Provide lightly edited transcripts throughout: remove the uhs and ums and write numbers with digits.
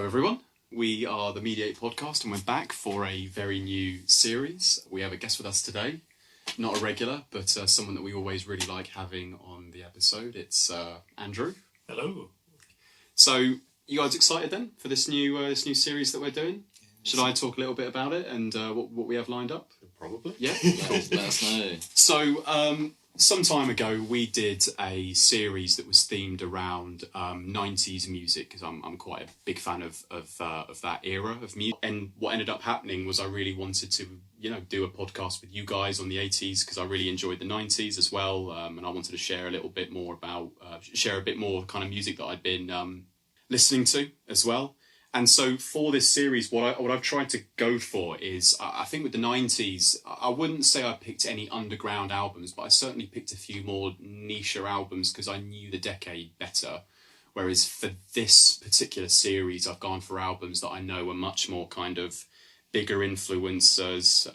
everyone. We are the Mediate Podcast and we're back for a very new series. We have a guest with us today. Not a regular, but someone that we always really like having on the episode. It's Andrew. Hello. So, you guys excited then for this new series that we're doing? Should I talk a little bit about it and what we have lined up? Probably. Yeah? Let us know. So, some time ago, we did a series that was themed around 90s music, because I'm quite a big fan of that era of music. And what ended up happening was I really wanted to, do a podcast with you guys on the 80s, because I really enjoyed the 90s as well. And I wanted to share a little bit more about, share a bit more kind of music that I'd been listening to as well. And so for this series, what I've tried to go for is, I think with the 90s, I wouldn't say I picked any underground albums, but I certainly picked a few more niche albums because I knew the decade better. Whereas for this particular series, I've gone for albums that I know are much more kind of bigger influencers,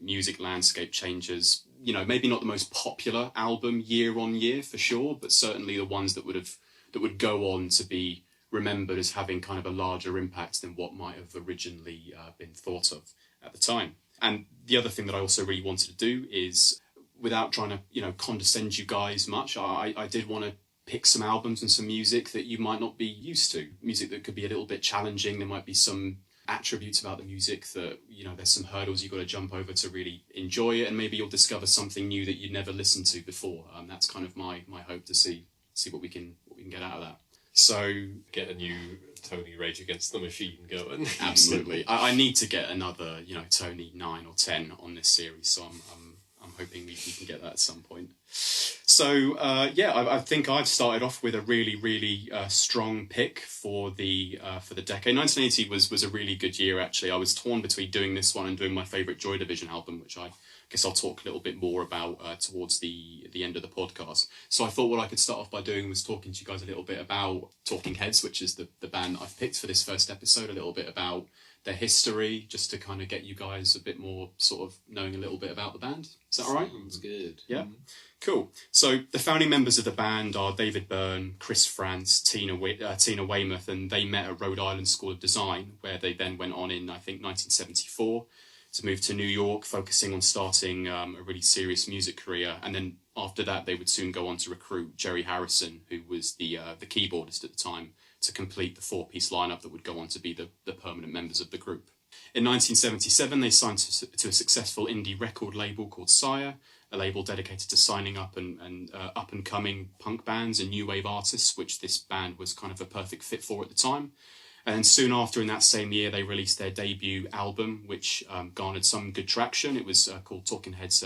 music landscape changers, maybe not the most popular album year on year for sure, but certainly the ones that would go on to be remembered as having kind of a larger impact than what might have originally been thought of at the time. And the other thing that I also really wanted to do is, without trying to, condescend you guys much, I did want to pick some albums and some music that you might not be used to. Music that could be a little bit challenging. There might be some attributes about the music that, there's some hurdles you've got to jump over to really enjoy it. And maybe you'll discover something new that you'd never listened to before. That's kind of my hope to see what we can get out of that. So Get a new Tony Rage Against the Machine going. Absolutely. I need to get another, Tony 9 or 10 on this series, so I'm hoping we can get that at some point. So, I think I've started off with a really, really strong pick for the decade. 1980 was a really good year, actually. I was torn between doing this one and doing my favourite Joy Division album, which I guess I'll talk a little bit more about towards the end of the podcast. So I thought what I could start off by doing was talking to you guys a little bit about Talking Heads, which is the band that I've picked for this first episode, a little bit about their history, just to kind of get you guys a bit more sort of knowing a little bit about the band. Is that all right? Sounds good. Yeah. Cool. So the founding members of the band are David Byrne, Chris France, Tina Weymouth, and they met at Rhode Island School of Design, where they then went on in, I think, 1974 to move to New York, focusing on starting a really serious music career. And then after that, they would soon go on to recruit Jerry Harrison, who was the keyboardist at the time, to complete the four-piece lineup that would go on to be the permanent members of the group. In 1977, they signed to a successful indie record label called Sire, a label dedicated to signing up and up-and-coming punk bands and new wave artists, which this band was kind of a perfect fit for at the time. And then soon after, in that same year, they released their debut album, which garnered some good traction. It was called Talking Heads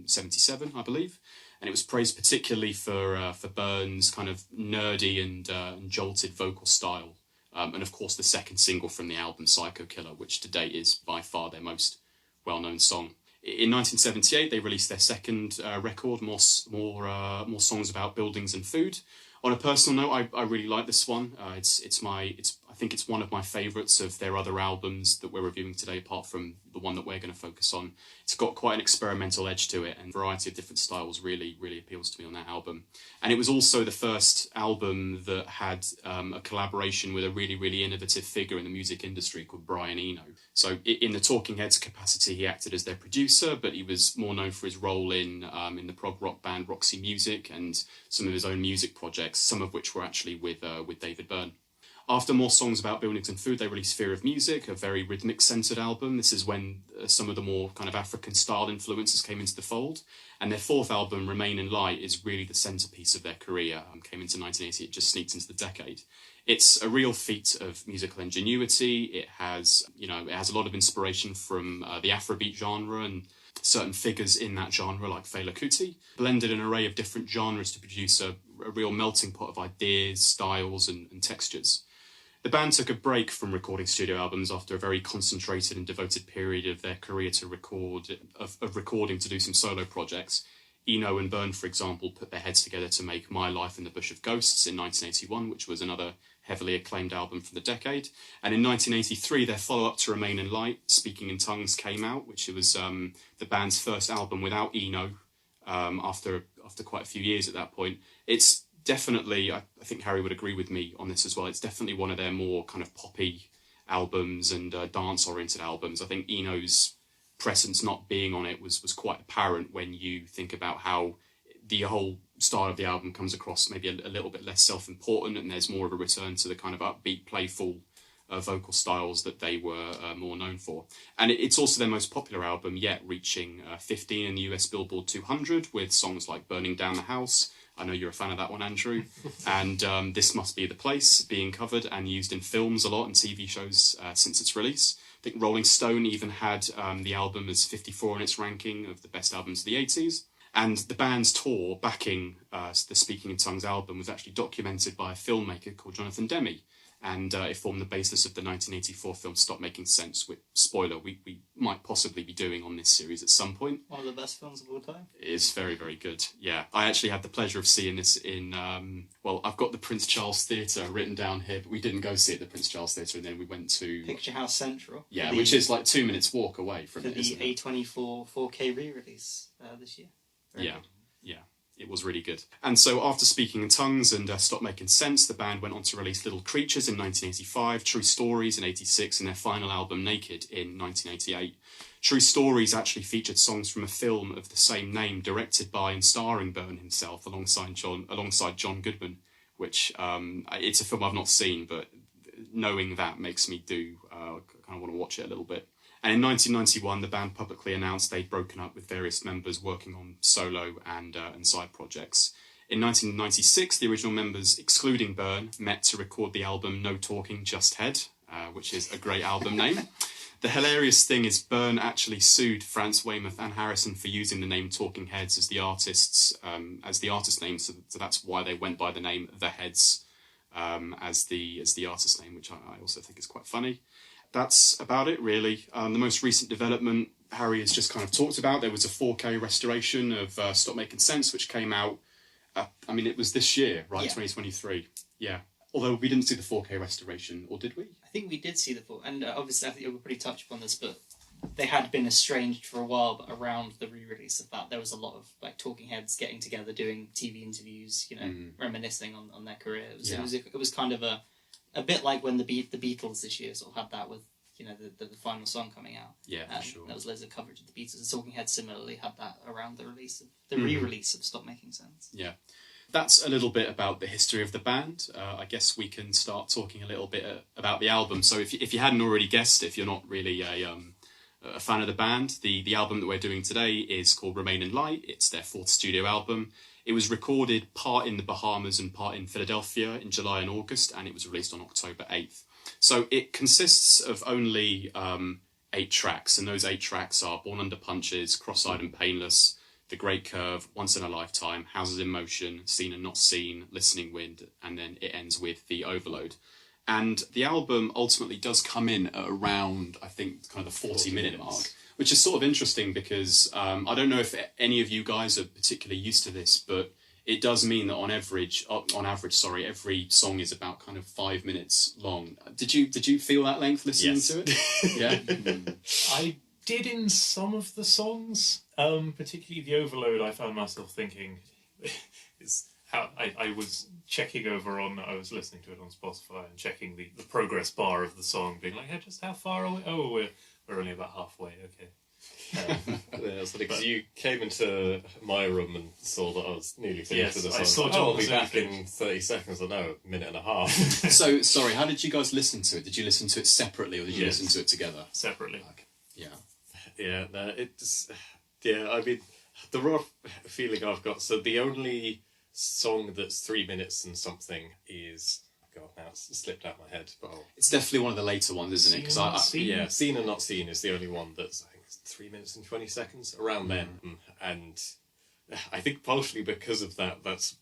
77, I believe. And it was praised particularly for Byrne's kind of nerdy and jolted vocal style. And of course, the second single from the album, Psycho Killer, which to date is by far their most well-known song. In 1978, they released their second record, more songs about buildings and food. On a personal note, I really like this one. I think it's one of my favourites of their other albums that we're reviewing today, apart from the one that we're going to focus on. It's got quite an experimental edge to it, and a variety of different styles really, really appeals to me on that album. And it was also the first album that had a collaboration with a really, really innovative figure in the music industry called Brian Eno. So in the Talking Heads capacity, he acted as their producer, but he was more known for his role in the prog rock band Roxy Music and some of his own music projects, some of which were actually with David Byrne. After more songs about buildings and food, they released Fear of Music, a very rhythmic-centred album. This is when some of the more kind of African-style influences came into the fold. And their fourth album, Remain in Light, is really the centrepiece of their career. Came into 1980, it just sneaked into the decade. It's a real feat of musical ingenuity. It has a lot of inspiration from the Afrobeat genre and certain figures in that genre, like Fela Kuti, blended an array of different genres to produce a real melting pot of ideas, styles, and textures. The band took a break from recording studio albums after a very concentrated and devoted period of their career to recording to do some solo projects. Eno and Byrne, for example, put their heads together to make My Life in the Bush of Ghosts in 1981, which was another heavily acclaimed album from the decade. And in 1983, their follow-up to Remain in Light, Speaking in Tongues, came out, which was the band's first album without Eno after quite a few years at that point. It's definitely, I think Harry would agree with me on this as well, it's definitely one of their more kind of poppy albums and dance-oriented albums. I think Eno's presence not being on it was quite apparent when you think about how the whole style of the album comes across maybe a little bit less self-important, and there's more of a return to the kind of upbeat, playful vocal styles that they were more known for. And it's also their most popular album yet, reaching 15 in the US Billboard 200 with songs like Burning Down the House. I know you're a fan of that one, Andrew. And This Must Be the Place, being covered and used in films a lot and TV shows since its release. I think Rolling Stone even had the album as 54 in its ranking of the best albums of the 80s. And the band's tour backing the Speaking in Tongues album was actually documented by a filmmaker called Jonathan Demme. And it formed the basis of the 1984 film Stop Making Sense, which, spoiler, we might possibly be doing on this series at some point. One of the best films of all time. It is very, very good, yeah. I actually had the pleasure of seeing this in, I've got the Prince Charles Theatre written down here, but we didn't go see it at the Prince Charles Theatre, and then we went to... Picture House Central. Yeah, which is like 2 minutes walk away from for it, the isn't it? A24 4K re-release this year. Very Yeah. good. Yeah, it was really good. And so after Speaking in Tongues and Stop Making Sense, the band went on to release Little Creatures in 1985, True Stories in 86, and their final album, Naked, in 1988. True Stories actually featured songs from a film of the same name, directed by and starring Byrne himself, alongside John Goodman, which it's a film I've not seen, but knowing that makes me kind of want to watch it a little bit. And in 1991, the band publicly announced they'd broken up with various members working on solo and side projects. In 1996, the original members, excluding Byrne, met to record the album No Talking, Just Head, which is a great album name. The hilarious thing is Byrne actually sued Franz Weymouth and Harrison for using the name Talking Heads as the artist name, so that's why they went by the name The Heads as the artist name, which I also think is quite funny. That's about it, really. The most recent development Harry has just kind of talked about. There was a 4K restoration of Stop Making Sense, which came out, it was this year, right? Yeah. 2023. Yeah. Although we didn't see the 4K restoration, or did we? I think we did see the 4K, and obviously I think we'll pretty touch upon this, but they had been estranged for a while, but around the re-release of that, there was a lot of Talking Heads getting together, doing TV interviews, reminiscing on their career. It was kind of a bit like when the Beatles this year sort of had that with, the final song coming out. Yeah, for sure. There was loads of coverage of the Beatles. The Talking Heads similarly had that around the re-release of Stop Making Sense. Yeah. That's a little bit about the history of the band. I guess we can start talking a little bit about the album. So if you hadn't already guessed, if you're not really a fan of the band, the album that we're doing today is called Remain in Light. It's their fourth studio album. It was recorded part in the Bahamas and part in Philadelphia in July and August, and it was released on October 8th. So it consists of only 8 tracks, and those 8 tracks are Born Under Punches, Cross-Eyed and Painless, The Great Curve, Once in a Lifetime, Houses in Motion, Seen and Not Seen, Listening Wind, and then it ends with The Overload. And the album ultimately does come in at around, I think, kind of the 40-minute mark, which is sort of interesting because I don't know if any of you guys are particularly used to this, but it does mean that on average, every song is about kind of 5 minutes long. Did you feel that length listening to it? Yeah. I did in some of the songs, particularly The Overload. I found myself thinking, is how I was checking over on. I was listening to it on Spotify and checking the progress bar of the song, being like, hey, just how far away? Oh, we're only about halfway. Okay. Because you came into my room and saw that I was nearly finished with the song. I saw I'll be back in 30 seconds, or no, a minute and a half. So, sorry, how did you guys listen to it? Did you listen to it separately or did you listen to it together? Separately. Okay. Yeah. Yeah, no, the raw feeling I've got, so the only song that's 3 minutes and something is... God, now it's slipped out my head. But it's definitely one of the later ones, isn't it? Seen and Not Seen is the only one that's, I think, 3 minutes and 20 seconds, around then. And I think partially because of that, that's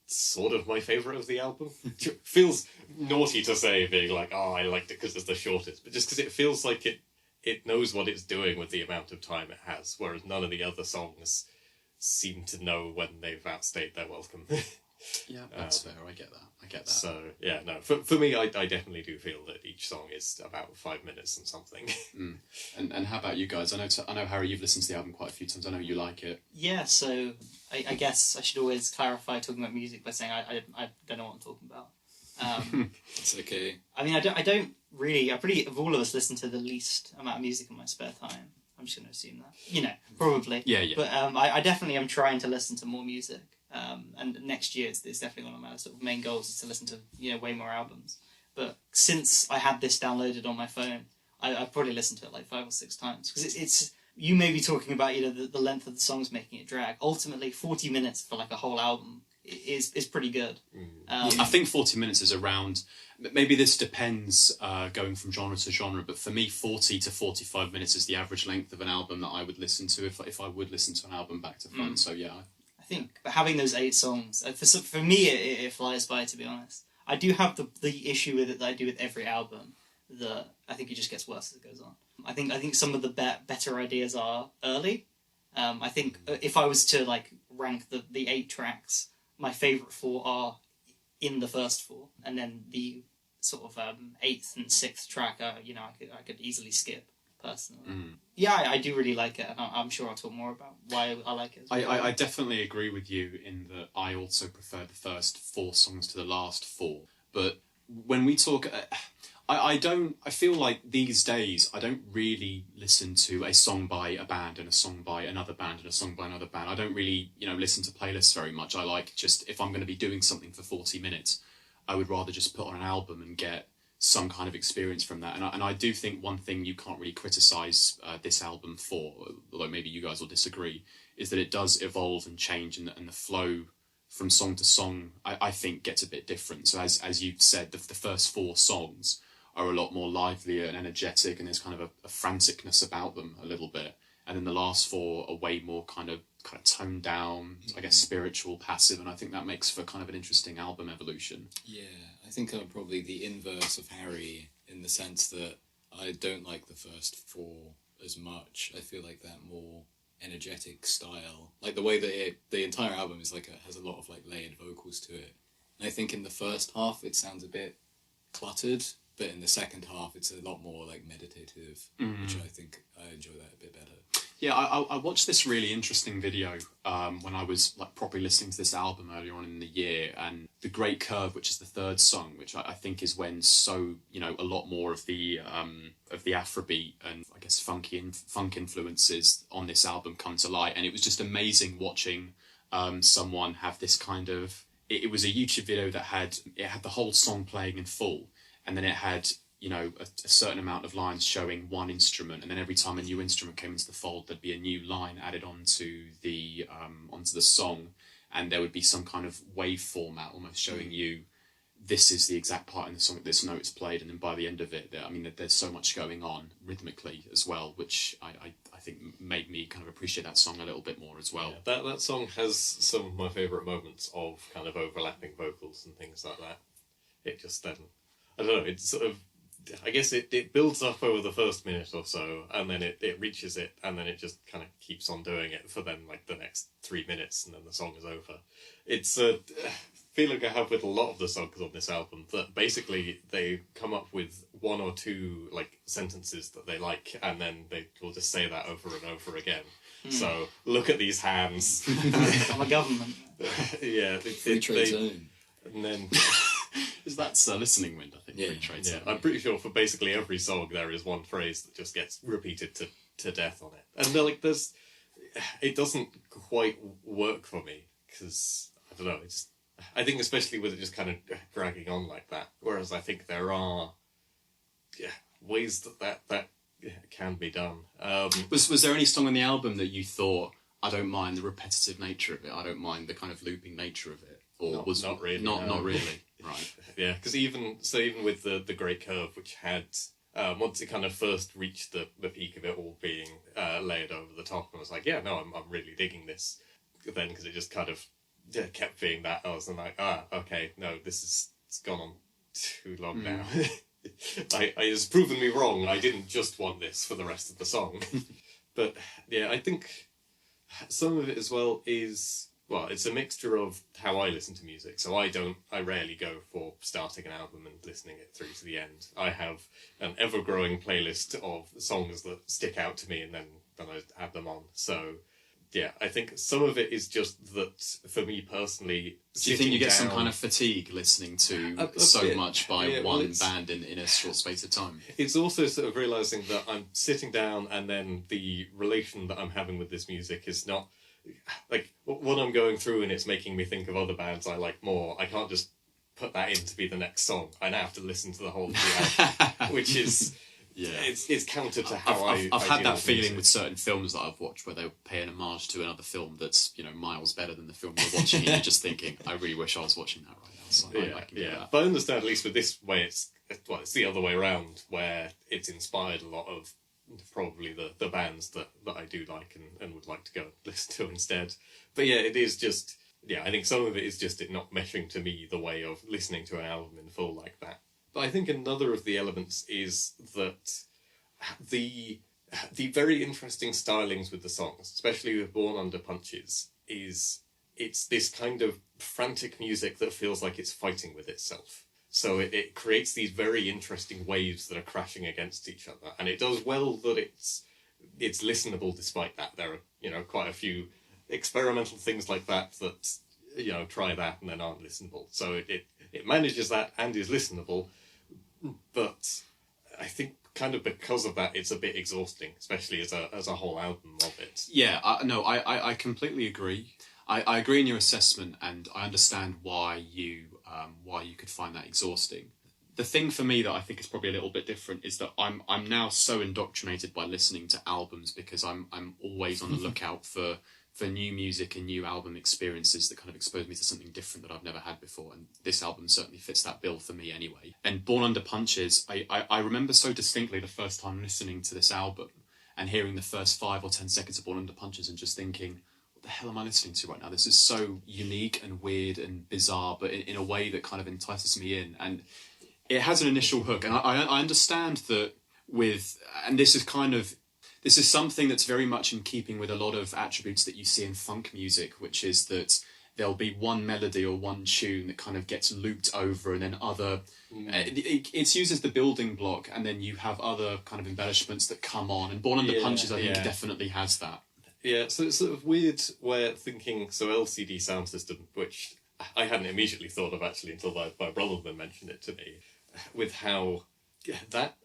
sort of my favourite of the album. It feels naughty to say, being like, oh, I liked it because it's the shortest, but just because it feels like it knows what it's doing with the amount of time it has, whereas none of the other songs seem to know when they've outstayed their welcome. Yeah, that's fair. I get that. So, yeah, no, for me, I definitely do feel that each song is about 5 minutes and something. And how about you guys? I know, Harry, you've listened to the album quite a few times. I know you like it. Yeah, so I guess I should always clarify talking about music by saying I don't know what I'm talking about. It's okay. I mean, I don't really. I pretty of all of us listen to the least amount of music in my spare time. I'm just going to assume that. Probably. Yeah. But I definitely am trying to listen to more music. And next year, it's definitely one of my sort of main goals is to listen to way more albums. But since I had this downloaded on my phone, I've probably listened to it like 5 or 6 times because it's you may be talking about the length of the songs making it drag. Ultimately, 40 minutes for like a whole album is pretty good. I think 40 minutes is around. Maybe this depends going from genre to genre, but for me, 40 to 45 minutes is the average length of an album that I would listen to if I would listen to an album back to front. So yeah, I think, but having those 8 songs for me, it flies by. To be honest, I do have the issue with it that I do with every album. That I think it just gets worse as it goes on. I think some of the better ideas are early. I think if I was to like rank the 8 tracks, my favourite 4 are in the first 4, and then the sort of 8th and 6th track, I could easily skip personally. Yeah, I do really like it, and I'm sure I'll talk more about why I like it. As well. I definitely agree with you in that I also prefer the first 4 songs to the last 4. But when we talk, I feel like these days I don't really listen to a song by a band and a song by another band and a song by another band. I don't really, listen to playlists very much. I like just, if I'm going to be doing something for 40 minutes, I would rather just put on an album and get some kind of experience from that. And I do think one thing you can't really criticise this album for, although maybe you guys will disagree, is that it does evolve and change, and the flow from song to song, I think, gets a bit different. So as you've said, the first 4 songs are a lot more livelier and energetic, and there's kind of a franticness about them a little bit. And then the last 4 are way more kind of toned down, I guess spiritual, passive, and I think that makes for kind of an interesting album evolution. Yeah, I think I'm probably the inverse of Harry in the sense that I don't like the first 4 as much. I feel like that more energetic style, like the way that the entire album is has a lot of like layered vocals to it. And I think in the first half it sounds a bit cluttered, but in the second half it's a lot more like meditative, which I think I enjoy that a bit better. Yeah, I watched this really interesting video when I was like properly listening to this album earlier on in the year, and The Great Curve, which is the 3rd song, which I think is when a lot more of the Afrobeat and I guess funk influences on this album come to light, and it was just amazing watching someone have this kind of. It was a YouTube video that had the whole song playing in full, and then it had a certain amount of lines showing one instrument, and then every time a new instrument came into the fold, there'd be a new line added onto the song, and there would be some kind of wave format almost showing you this is the exact part in the song that this note is played, and then by the end of it, there's so much going on rhythmically as well, which I think made me kind of appreciate that song a little bit more as well. Yeah, that song has some of my favourite moments of kind of overlapping vocals and things like that. It just then, I don't know, it's sort of, I guess it builds up over the first minute or so, and then it reaches it, and then it just kind of keeps on doing it for then like the next 3 minutes, and then the song is over. It's a feeling I have with a lot of the songs on this album, that basically they come up with 1 or 2 like sentences that they like, and then they will just say that over and over again. So look at these hands. I'm a government. Yeah, Free trade zone. And then. Is that Listening Wind, I think, Yeah. Free Trade Yeah, Zone. I'm pretty sure for basically every song there is one phrase that just gets repeated to death on it. And they're like, it doesn't quite work for me, because, I don't know, I think especially with it just kind of dragging on like that, whereas I think there are ways that can be done. Was there any song on the album that you thought, I don't mind the repetitive nature of it, I don't mind the kind of looping nature of it? Or Not really. Not really. Right. Yeah, because even with the Great Curve, which had once it kind of first reached the peak of it all being layered over the top, and I was like, yeah, no, I'm really digging this. Then because it just kind of kept being that, I was like, okay, no, it's gone on too long now. It has proven me wrong. I didn't just want this for the rest of the song. But yeah, I think some of it as well is. Well, it's a mixture of how I listen to music. So I rarely go for starting an album and listening it through to the end. I have an ever-growing playlist of songs that stick out to me, and then I have them on. So yeah, I think some of it is just that, for me personally... Do you think you get some down- kind of fatigue listening to A so bit. much by Yeah, well, one it's- band in a short space of time? It's also sort of realising that I'm sitting down and then the relation that I'm having with this music is not... Like, what I'm going through and it's making me think of other bands I like more, I can't just put that in to be the next song. I now have to listen to the whole of the album, which is... Yeah. It's counter to how I've I had deal that with feeling music. with certain films that I've watched where they pay an homage to another film that's, you know, miles better than the film you're watching, and you're just thinking, I really wish I was watching that right now. So I can get that. But I understand, at least with this way, it's the other way around, where it's inspired a lot of probably the bands that I do like and would like to go listen to instead. But yeah, it is just, I think some of it is just it not meshing to me the way of listening to an album in full like that. But I think another of the elements is that the very interesting stylings with the songs, especially with Born Under Punches, it's this kind of frantic music that feels like it's fighting with itself. So it creates these very interesting waves that are crashing against each other, and it does well that it's listenable despite that. There are quite a few experimental things like that try that and then aren't listenable. So it manages that and is listenable, but I think kind of because of that, it's a bit exhausting, especially as a whole album of it. Yeah, I completely agree. I agree in your assessment, and I understand why you could find that exhausting. The thing for me that I think is probably a little bit different is that I'm now so indoctrinated by listening to albums, because I'm always on the lookout for new music and new album experiences that kind of expose me to something different that I've never had before, and this album certainly fits that bill for me anyway. And Born Under Punches, I remember so distinctly the first time listening to this album and hearing the first 5 or 10 seconds of Born Under Punches and just thinking, what the hell am I listening to right now? This is so unique and weird and bizarre, but in a way that kind of entices me in. And it has an initial hook, and I understand that and this is something that's very much in keeping with a lot of attributes that you see in funk music, which is that there'll be one melody or one tune that kind of gets looped over, and then other... It's used as the building block, and then you have other kind of embellishments that come on, and Born Under Punches, I think, definitely has that. Yeah, so it's sort of weird where thinking, so LCD Sound System, which I hadn't immediately thought of actually until my brother mentioned it to me, with how that...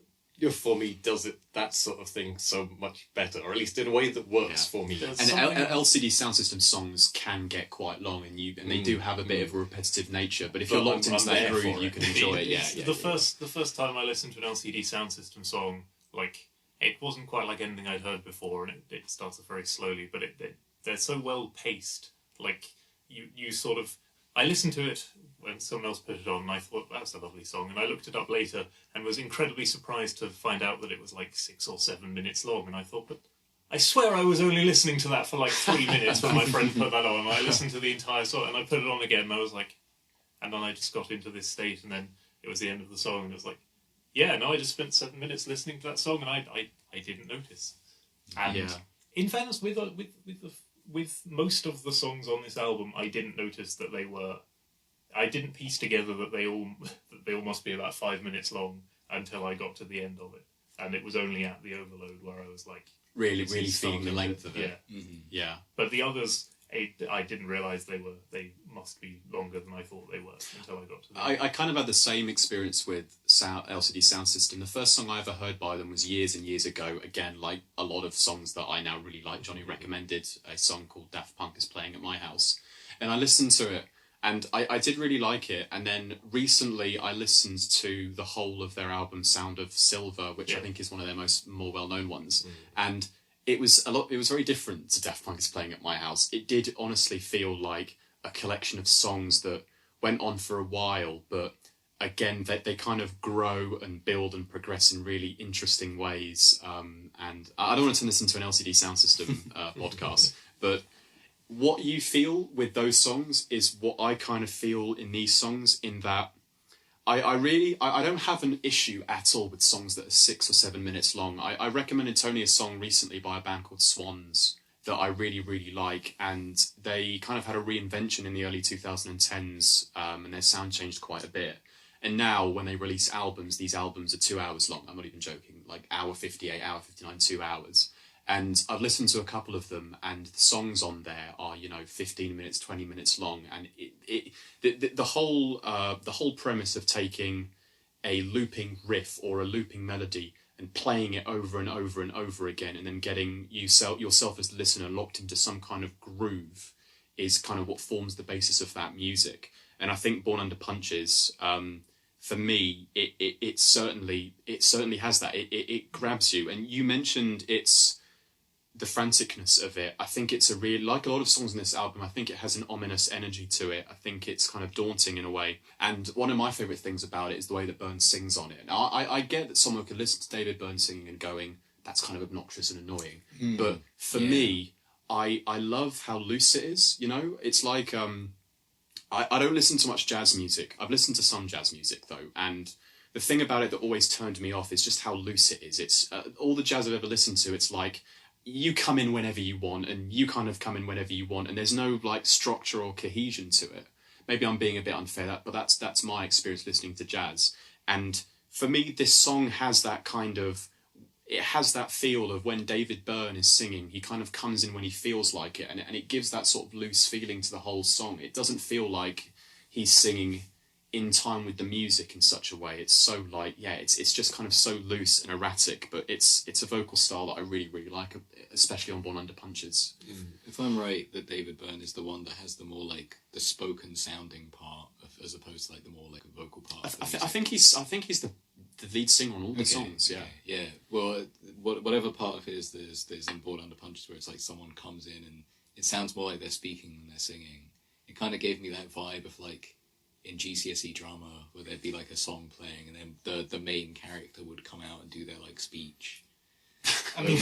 for me, does that sort of thing so much better, or at least in a way that works for me. And LCD Sound System songs can get quite long, and they do have a bit of a repetitive nature. But if you're locked into that groove, you can enjoy it. The first time I listened to an LCD Sound System song, like, it wasn't quite like anything I'd heard before, and it starts off very slowly, but they're so well paced. Like, you sort of... I listened to it when someone else put it on, and I thought, that's a lovely song, and I looked it up later and was incredibly surprised to find out that it was like 6 or 7 minutes long, and I thought, but I swear I was only listening to that for like 3 minutes when my friend put that on, and I listened to the entire song, and I put it on again, and I was like... And then I just got into this state, and then it was the end of the song, and it was like, yeah, no, I just spent 7 minutes listening to that song, and I didn't notice. And in fairness, with most of the songs on this album, I didn't notice that they were... I didn't piece together that they all must be about 5 minutes long until I got to the end of it. And it was only at the Overload where I was like... Really feeling the length of it. Yeah. Mm-hmm. Yeah. But the others, I didn't realise they must be longer than I thought they were until I got to the end. I kind of had the same experience with LCD Sound System. The first song I ever heard by them was years and years ago. Again, like a lot of songs that I now really like. Johnny recommended a song called Daft Punk is Playing at My House. And I listened to it, and I did really like it. And then recently I listened to the whole of their album Sound of Silver, which I think is one of their more well-known ones. And it was very different to Daft Punk is Playing at My House. It did honestly feel like a collection of songs that went on for a while, but again, they kind of grow and build and progress in really interesting ways. And I don't want to turn this into an LCD Sound System podcast, but what you feel with those songs is what I kind of feel in these songs, in that I don't have an issue at all with songs that are 6 or 7 minutes long. I recommended Tony a song recently by a band called Swans that I really, really like, and they kind of had a reinvention in the early 2010s, and their sound changed quite a bit. And now, when they release albums, these albums are 2 hours long. I'm not even joking, like hour 58, hour 59, 2 hours. And I've listened to a couple of them, and the songs on there are 15 minutes, 20 minutes long, and the whole premise of taking a looping riff or a looping melody and playing it over and over and over again, and then getting yourself as the listener locked into some kind of groove is kind of what forms the basis of that music. And I think Born Under Punches, for me, it certainly has that. It grabs you, and you mentioned the franticness of it. I think it's like a lot of songs in this album, I think it has an ominous energy to it. I think it's kind of daunting in a way. And one of my favourite things about it is the way that Byrne sings on it. Now, I get that someone could listen to David Byrne singing and going, that's kind of obnoxious and annoying. But for me, I love how loose it is, It's like, I don't listen to much jazz music. I've listened to some jazz music, though, and the thing about it that always turned me off is just how loose it is. It's all the jazz I've ever listened to, it's like, you come in whenever you want, and you kind of come in whenever you want, and there's no like structure or cohesion to it. Maybe I'm being a bit unfair, but that's my experience listening to jazz. And for me, this song has that it has that feel of when David Byrne is singing, he kind of comes in when he feels like it, and it gives that sort of loose feeling to the whole song. It doesn't feel like he's singing in time with the music in such a way. It's so it's just kind of so loose and erratic, but it's a vocal style that I really, really like, especially on Born Under Punches. If I'm right, that David Byrne is the one that has the more like the spoken sounding part as opposed to like the more like vocal part. I think he's the lead singer on all the songs. Yeah. Well, whatever part of it is, there's in Born Under Punches where it's like someone comes in and it sounds more like they're speaking than they're singing. It kind of gave me that vibe of like in GCSE drama where there'd be like a song playing and then the main character would come out and do their like speech. I mean,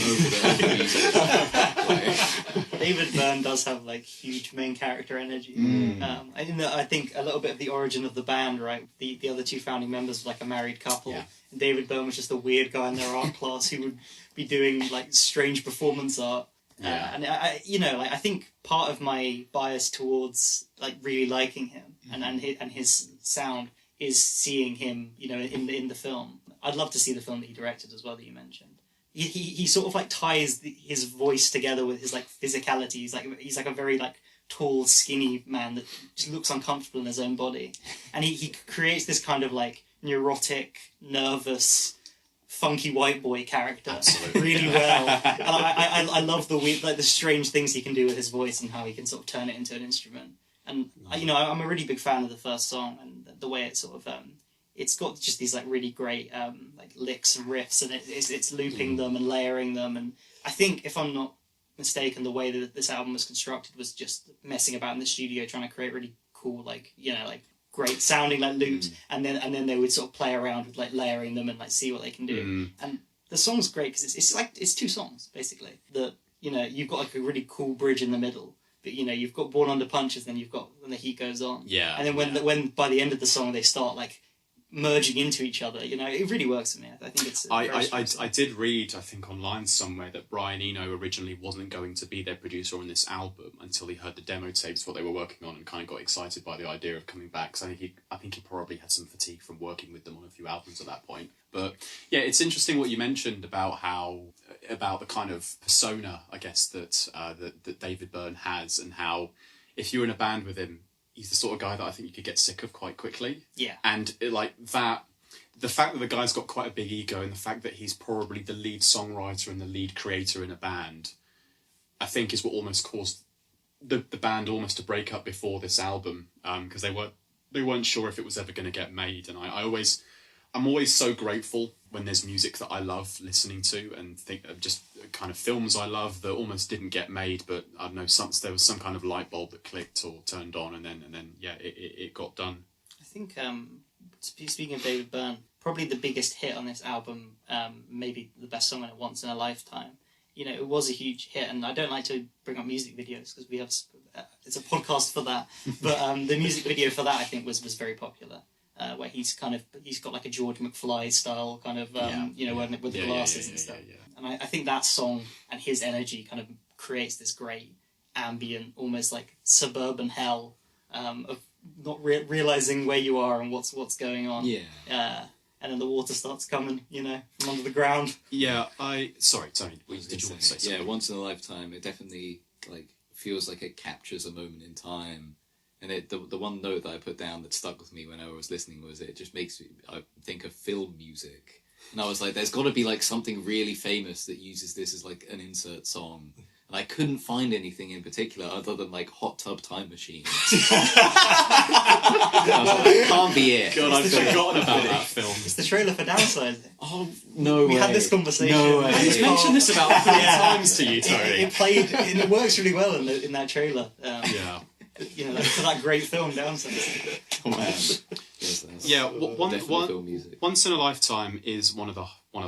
David Byrne does have like huge main character energy. I think a little bit of the origin of the band, right? The other two founding members were like a married couple. Yeah. And David Byrne was just a weird guy in their art class who would be doing like strange performance art. Yeah. And I think part of my bias towards like really liking him and his sound is seeing him, in the film. I'd love to see the film that he directed as well that you mentioned. He sort of like ties his voice together with his like physicality. He's like a very like tall, skinny man that just looks uncomfortable in his own body, and he creates this kind of like neurotic, nervous, funky white boy character. Absolutely. Really well. And I love the weird, like the strange things he can do with his voice and how he can sort of turn it into an instrument. And I'm a really big fan of the first song and the way it sort of it's got just these like really great like licks and riffs, and it's looping them and layering them. And I think, if I'm not mistaken, the way that this album was constructed was just messing about in the studio, trying to create really cool like great sounding like loops, and then they would sort of play around with like layering them and like see what they can do. And the song's great because it's two songs basically. That you've got like a really cool bridge in the middle. But you've got Born Under Punches, then you've got When the Heat Goes On. Yeah. And then when by the end of the song they start like merging into each other, it really works for me. I think it's. I did read, I think online somewhere, that Brian Eno originally wasn't going to be their producer on this album until he heard the demo tapes, what they were working on, and kind of got excited by the idea of coming back. So I think he probably had some fatigue from working with them on a few albums at that point. But yeah, it's interesting what you mentioned about the kind of persona, I guess, that David Byrne has, and how if you're in a band with him, he's the sort of guy that I think you could get sick of quite quickly. Yeah. And the fact that the guy's got quite a big ego, and the fact that he's probably the lead songwriter and the lead creator in a band, I think is what almost caused the band almost to break up before this album, because they weren't sure if it was ever going to get made. And I'm always so grateful when there's music that I love listening to, and think of just kind of films I love that almost didn't get made, but I don't know, there was some kind of light bulb that clicked or turned on, and then it got done. I think speaking of David Byrne, probably the biggest hit on this album, maybe the best song in it, Once in a Lifetime. It was a huge hit, and I don't like to bring up music videos because we have it's a podcast for that. But the music video for that, I think, was very popular. Where he's got like a George McFly style kind of with the glasses and stuff. Yeah. And I think that song and his energy kind of creates this great ambient, almost like suburban hell of not realizing where you are and what's going on. Yeah. and then the water starts coming, from under the ground. Yeah, sorry, Tony. Did you want to say something? Yeah, once in a lifetime. It definitely feels like it captures a moment in time. And the one note that I put down that stuck with me when I was listening was it just makes me think of film music. And I was like, there's got to be something really famous that uses this as an insert song. And I couldn't find anything in particular other than Hot Tub Time Machine. I was like, that can't be it. God, I've forgotten about that film. It's the trailer for Downsizing. Oh, no way. We had this conversation. No way. He's mentioned this about 3 times to you, Tony. It played, and it works really well in that trailer. Yeah. For that great film, Downsizing. Oh, man. Yes, Yeah, definitely film music. Once in a Lifetime is one of the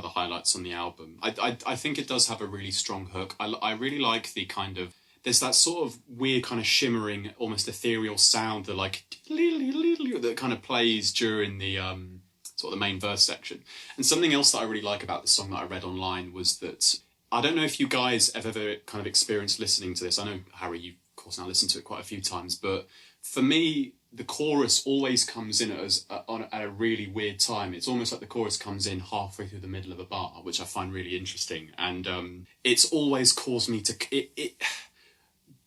highlights on the album. I think it does have a really strong hook. I really like the kind of, there's that sort of weird kind of shimmering, almost ethereal sound that that kind of plays during the sort of the main verse section. And something else that I really like about the song that I read online was that, I don't know if you guys have ever kind of experienced listening to this. I know, Harry, you of course now listened to it quite a few times, but for me, the chorus always comes in at a really weird time. It's almost like the chorus comes in halfway through the middle of a bar, which I find really interesting. And it's always caused me to...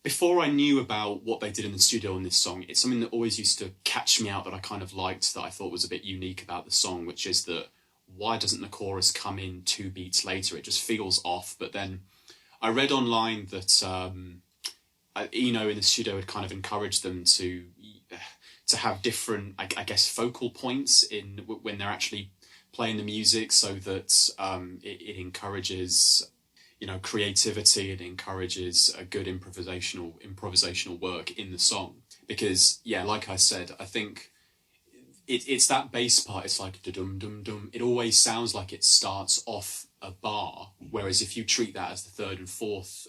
Before I knew about what they did in the studio on this song, it's something that always used to catch me out that I kind of liked, that I thought was a bit unique about the song, which is that why doesn't the chorus come in 2 beats later? It just feels off. But then I read online that Eno in the studio had kind of encouraged them to have different, I guess, focal points in when they're actually playing the music, so that it encourages, creativity, and encourages a good improvisational work in the song. Because, yeah, like I said, I think it's that bass part. It's like dum dum dum. It always sounds like it starts off a bar, whereas if you treat that as the third and fourth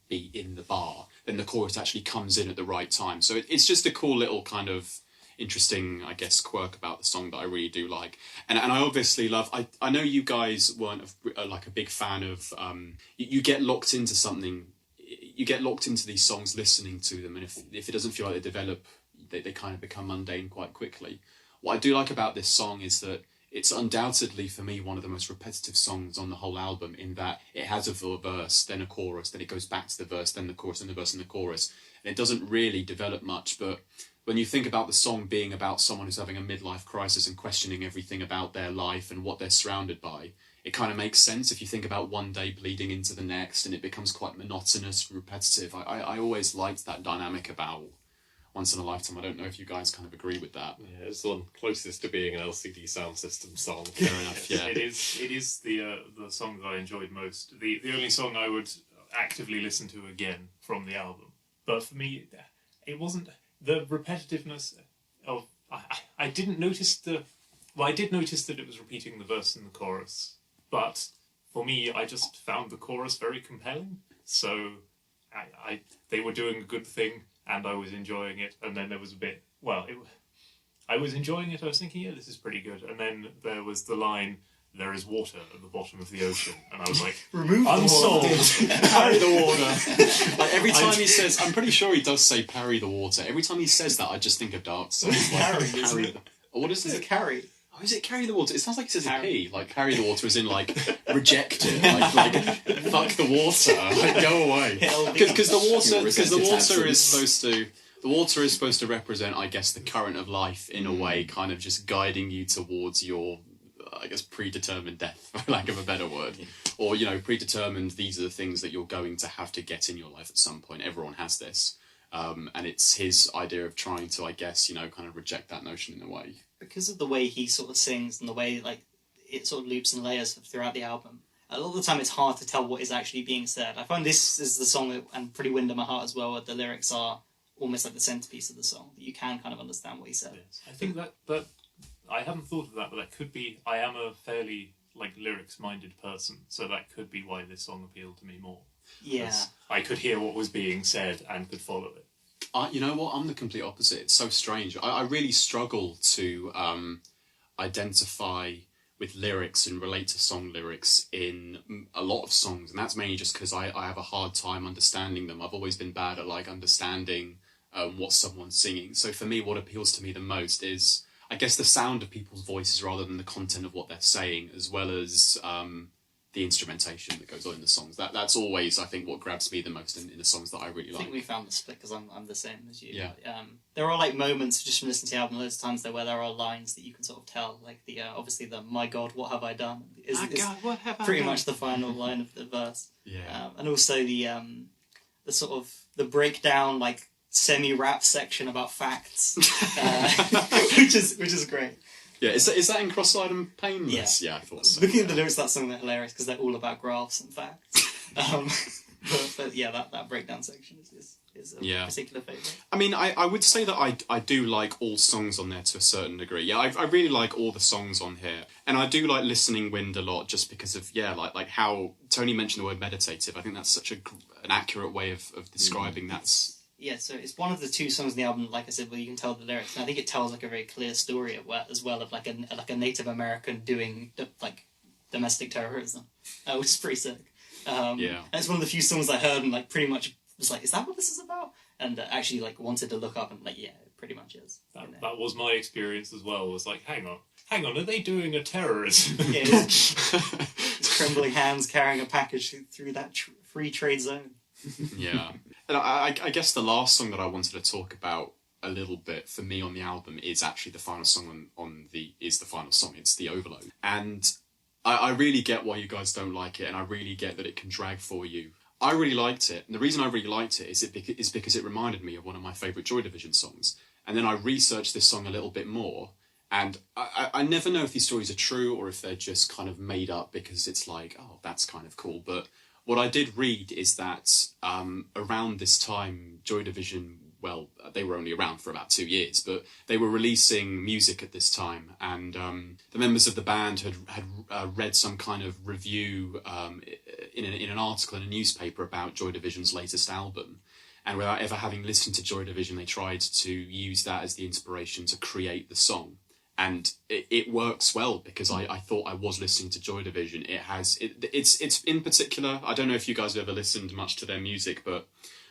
beat in the bar, then the chorus actually comes in at the right time. So it's just a cool little kind of interesting, I guess, quirk about the song that I really do like. And I obviously love, I know you guys weren't a big fan of, you get locked into something, you get locked into these songs listening to them, and if it doesn't feel like they develop, they kind of become mundane quite quickly. What I do like about this song is that it's undoubtedly, for me, one of the most repetitive songs on the whole album, in that it has a verse, then a chorus, then it goes back to the verse, then the chorus, then the verse, and the chorus. And it doesn't really develop much, but when you think about the song being about someone who's having a midlife crisis and questioning everything about their life and what they're surrounded by, it kind of makes sense if you think about one day bleeding into the next, and it becomes quite monotonous, repetitive. I always liked that dynamic about Once in a Lifetime. I don't know if you guys kind of agree with that. Yeah, it's the one closest to being an LCD Sound System song. Fair enough, yeah. It is the song that I enjoyed most. The only song I would actively listen to again from the album. But for me, it wasn't the repetitiveness of... I didn't notice I did notice that it was repeating the verse and the chorus. But for me, I just found the chorus very compelling. So they were doing a good thing, and I was enjoying it. And then there was a bit... I was enjoying it. I was thinking, yeah, this is pretty good. And then there was the line, "There is water at the bottom of the ocean." And I was like, Remove unsold. Parry the water. Like every time he says, I'm pretty sure he does say parry the water. Every time he says that, I just think of Dark Souls. Carry, isn't it? What is It's a it? carry. Oh, is it carry the water? It sounds like it says a Carry. P. Like carry the water as in reject it. Like fuck the water. Like go away. Because the water is supposed to represent, I guess, the current of life in a way, kind of just guiding you towards your, I guess, predetermined death, for lack of a better word. Or, predetermined, these are the things that you're going to have to get in your life at some point. Everyone has this. And it's his idea of trying to, I guess, kind of reject that notion in a way. Because of the way he sort of sings and the way it sort of loops and layers throughout the album, a lot of the time it's hard to tell what is actually being said. I find this is the song, and Pretty Wind in My Heart as well, where the lyrics are almost like the centerpiece of the song, that you can kind of understand what he said. Yes. I think that I haven't thought of that, but that could be... I am a fairly lyrics-minded person, so that could be why this song appealed to me more. Yeah. 'Cause I could hear what was being said and could follow it. You know what? I'm the complete opposite. It's so strange. I really struggle to identify with lyrics and relate to song lyrics in a lot of songs, and that's mainly just because I have a hard time understanding them. I've always been bad at understanding what someone's singing. So for me, what appeals to me the most is, I guess the sound of people's voices rather than the content of what they're saying, as well as the instrumentation that goes on in the songs. That's always, I think, what grabs me the most in the songs that I really I like. think we found the split because I'm the same as you. Yeah. There are like moments just from listening to the album loads of times there where there are lines that you can sort of tell, like the obviously the "My God, what have I done?" is what have I pretty done? much the final line of the verse. Yeah. And also the sort of the breakdown like semi-rap section about facts, which is great. Yeah, is that in Cross-Eyed and Painless? Yeah. Yeah, I thought so. Looking at the lyrics of that song, they're hilarious because they're all about graphs and facts. But yeah, that breakdown section is a particular favourite. I mean, I would say that I do like all songs on there to a certain degree. Yeah, I really like all the songs on here. And I do like Listening Wind a lot just because of, like how Tony mentioned the word meditative. I think that's such an accurate way of describing that's... Yeah, so it's one of the two songs in the album, like I said, where you can tell the lyrics. And I think it tells like a very clear story as well of like a Native American doing like domestic terrorism, which is pretty sick. And it's one of the few songs I heard and like pretty much was like, is that what this is about? And actually like wanted to look up and like, yeah, it pretty much is. That was my experience as well. It was like, hang on, are they doing a terrorism? Yeah, it's trembling hands carrying a package through that free trade zone. Yeah. And I guess the last song that I wanted to talk about a little bit for me on the album is actually the final song is the final song. It's The Overload. And I really get why you guys don't like it, and I really get that it can drag for you. I really liked it, and the reason I really liked it is because it reminded me of one of my favourite Joy Division songs. And then I researched this song a little bit more, and I never know if these stories are true or if they're just kind of made up because it's like, oh, that's kind of cool. But what I did read is that around this time, Joy Division, well, they were only around for about 2 years, but they were releasing music at this time, and the members of the band had read some kind of review in an article in a newspaper about Joy Division's latest album, and without ever having listened to Joy Division, they tried to use that as the inspiration to create the song. And it works well because I thought I was listening to Joy Division. It's in particular, I don't know if you guys have ever listened much to their music, but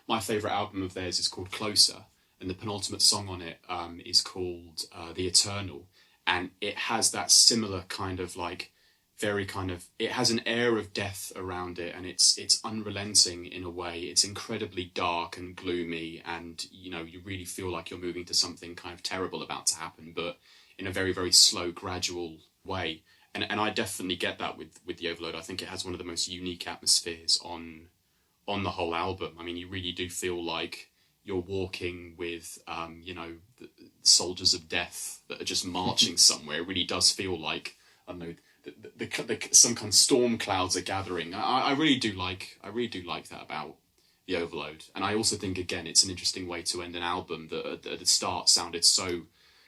my favourite album of theirs is called Closer, and the penultimate song on it is called The Eternal, and it has that similar kind of like very kind of, it has an air of death around it, and it's unrelenting in a way. It's incredibly dark and gloomy, and you really feel like you're moving to something kind of terrible about to happen, but in a very, very slow, gradual way. And I definitely get that with The Overload. I think it has one of the most unique atmospheres on the whole album. I mean, you really do feel like you're walking with, the soldiers of death that are just marching somewhere. It really does feel like, I don't know, some kind of storm clouds are gathering. I really do like that about The Overload. And I also think, again, it's an interesting way to end an album that at the start sounded so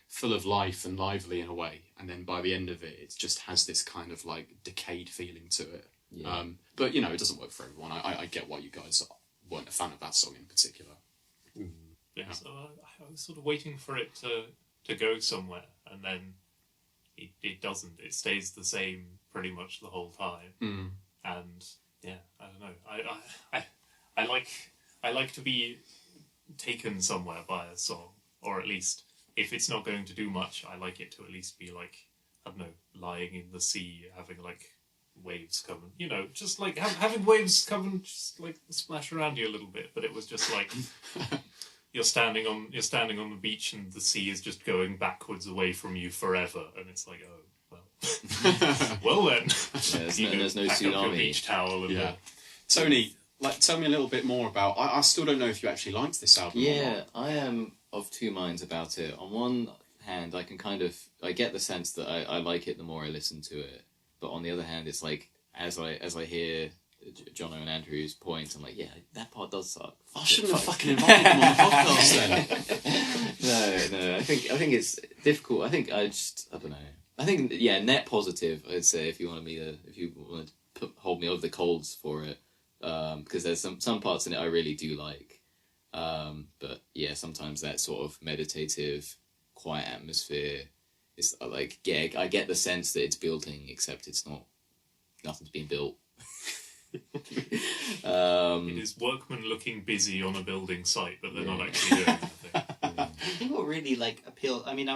full of life and lively in a way, and then by the end of it, it just has this kind of like decayed feeling to it. Yeah. But it doesn't work for everyone. I get why you guys weren't a fan of that song in particular. Yeah, so I was sort of waiting for it to go somewhere, and then it doesn't. It stays the same pretty much the whole time. And yeah, I don't know. I like to be taken somewhere by a song, or at least if it's not going to do much, I like it to at least be like, I don't know, lying in the sea, having like waves come and, just like having waves come and just like splash around you a little bit. But it was just like you're standing on the beach and the sea is just going backwards away from you forever, and it's like, oh well, well then. Yeah, there's no pack up your tsunami. beach towel and Tony, tell me a little bit more about. I still don't know if you actually liked this album. Or Yeah, not. I am of two minds about it. On one hand, I get the sense that I like it the more I listen to it. But on the other hand, it's like, as I hear Jono and Andrew's points, I'm like, yeah, that part does suck. I shouldn't have fucking invited them on the podcast then. No, I think it's difficult. I don't know. I think, yeah, net positive, I'd say, if you want to hold me over the coals for it. Because there's some parts in it I really do like. But yeah, sometimes that sort of meditative, quiet atmosphere is like, yeah, I get the sense that it's building, except it's not. Nothing's been built. It is workmen looking busy on a building site, but they're not actually doing anything. I think what really like appeal. I mean,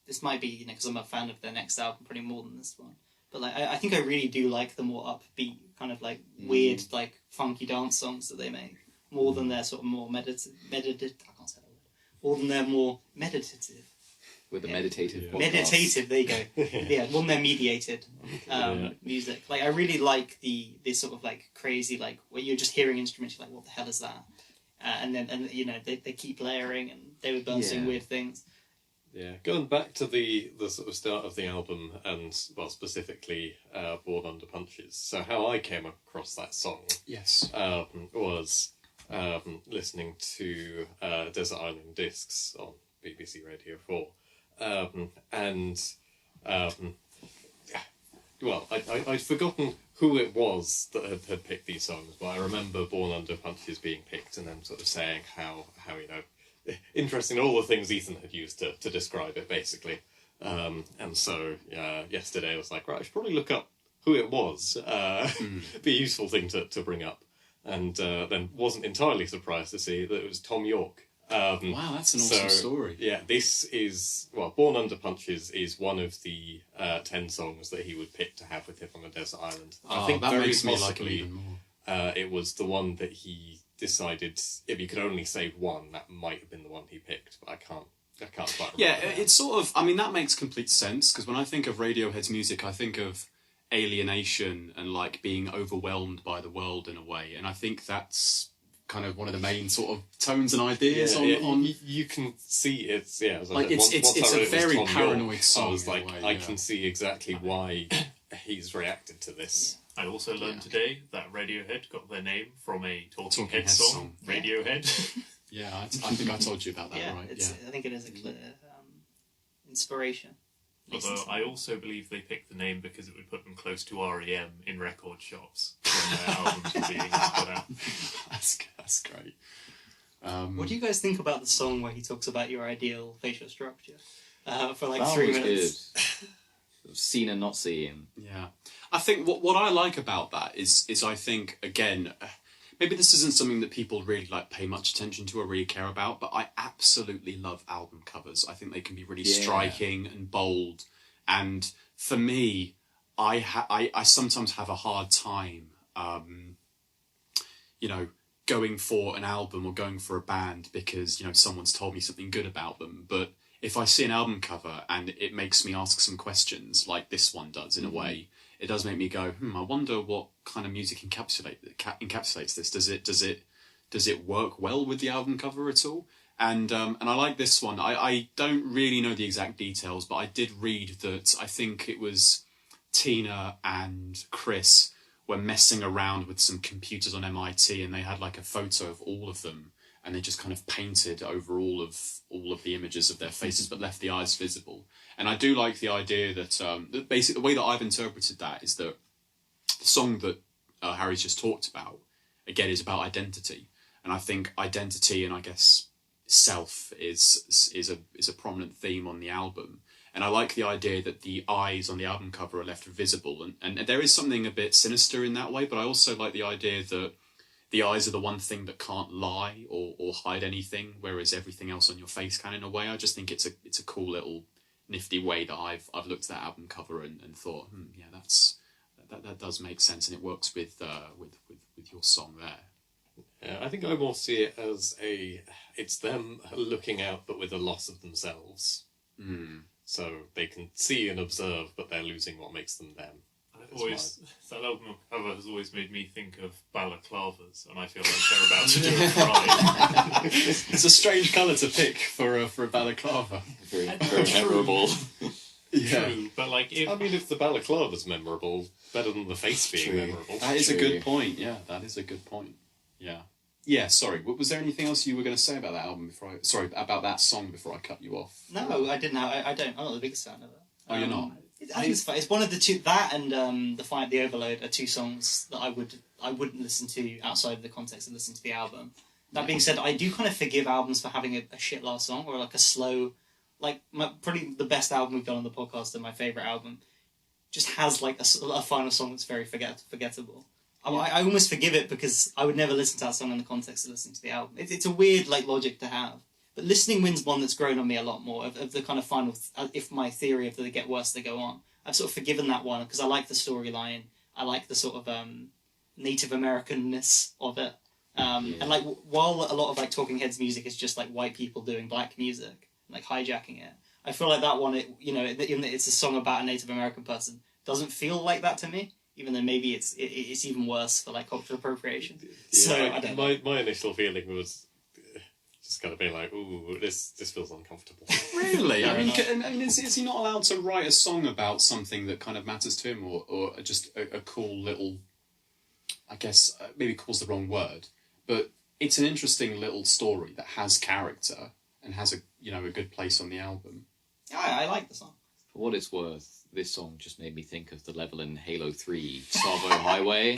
this might be because I'm a fan of their next album pretty more than this one. But like, I think I really do like the more upbeat, kind of like weird, like funky dance songs that they make more than their sort of more meditative. I can't say that word. More than their more meditative. With the meditative podcast. Meditative, there you go. Yeah, more than their mediated music. Like, I really like this sort of like crazy, like where you're just hearing instruments, you're like, what the hell is that? And they keep layering, and David Byrne's doing weird things. Yeah, going back to the sort of start of the album, and well, specifically Born Under Punches. So how I came across that song, Yes. Was listening to Desert Island Discs on BBC Radio 4, well, I'd forgotten who it was that had picked these songs, but I remember Born Under Punches being picked, and them sort of saying how interesting, all the things Ethan had used to describe it, basically. And so yesterday I was like, right, I should probably look up who it was. Be a useful thing to bring up. And then wasn't entirely surprised to see that it was Tom York. Wow, that's an awesome story. Yeah, this is, Born Under Punches is one of the 10 songs that he would pick to have with him on a desert island. I think that very makes me like possibly it even more. it was the one that he decided if you could only save one, that might have been the one he picked, but I can't quite remember. Yeah, it's sort of, I mean, that makes complete sense, because when I think of Radiohead's music, I think of alienation and like being overwhelmed by the world in a way, and I think that's kind of one of the main sort of tones and ideas on you can see it's as I like said, it's once I read a it was very Tom paranoid York, song. I was like, in a way, I can see exactly why he's reacted to this. I also learned today that Radiohead got their name from a Talking Talking Head Heads song, song. Radiohead. Yeah, I think I told you about that, right? I think it is a clear inspiration. Although I also believe they picked the name because it would put them close to REM in record shops when their albums were being put out. That's great. What do you guys think about the song where he talks about your ideal facial structure for like That 3 was minutes? good. Seen and not seen. Yeah, I think what I like about that is I think again, maybe this isn't something that people really like pay much attention to or really care about, but I absolutely love album covers. I think they can be really striking and bold, and for me, I sometimes have a hard time, going for an album or going for a band because someone's told me something good about them, but if I see an album cover and it makes me ask some questions, like this one does in a way, it does make me go, I wonder what kind of music encapsulates this. Does it work well with the album cover at all? And I like this one. I don't really know the exact details, but I did read that I think it was Tina and Chris were messing around with some computers on MIT, and they had like a photo of all of them, and they just kind of painted over all of the images of their faces, but left the eyes visible. And I do like the idea that basically the way that I've interpreted that is that the song that Harry's just talked about again is about identity, and I think identity and I guess self is a prominent theme on the album. And I like the idea that the eyes on the album cover are left visible, and there is something a bit sinister in that way. But I also like the idea that the eyes are the one thing that can't lie or hide anything, whereas everything else on your face can in a way. I just think it's a cool little nifty way that I've looked at that album cover and thought, that does make sense, and it works with your song there. Yeah, I think I more see it as it's them looking out but with a loss of themselves. So they can see and observe, but they're losing what makes them them. That album cover has always made me think of balaclavas, and I feel like they're about to do a crime. It's a strange colour to pick for a balaclava. Very memorable. Yeah. True, but like if the balaclava's memorable, better than the face being True. memorable. That is a good point. Yeah, that is a good point. Yeah. Yeah, sorry. Was there anything else you were going to say about that album about that song before I cut you off? No, I didn't. I don't. I'm not the biggest fan of it. Oh, you're not? I think it's fun. It's one of the two. That and the Overload are two songs that I wouldn't listen to outside of the context of listening to the album. That being said, I do kind of forgive albums for having a shit last song or like a slow, like probably the best album we've done on the podcast and my favourite album, just has like a final song that's very forgettable. I almost forgive it because I would never listen to that song in the context of listening to the album. It's a weird like logic to have, But Listening Wind's one that's grown on me a lot more, of the kind of final, if my theory of that they get worse, they go on. I've sort of forgiven that one, because I like the storyline, I like the sort of Native Americanness of it. And like, while a lot of like Talking Heads music is just like white people doing black music, like hijacking it, I feel like that one, even though it's a song about a Native American person, doesn't feel like that to me. Even though maybe it's even worse for like cultural appropriation. Yeah, So I don't know. My initial feeling was just kind of being like, ooh, this feels uncomfortable. Really? Yeah, I mean, is he not allowed to write a song about something that kind of matters to him, or just a cool little, I guess, maybe cool's the wrong word, but it's an interesting little story that has character and has a good place on the album. Yeah, I like the song. For what it's worth, this song just made me think of the level in Halo 3, Savo Highway,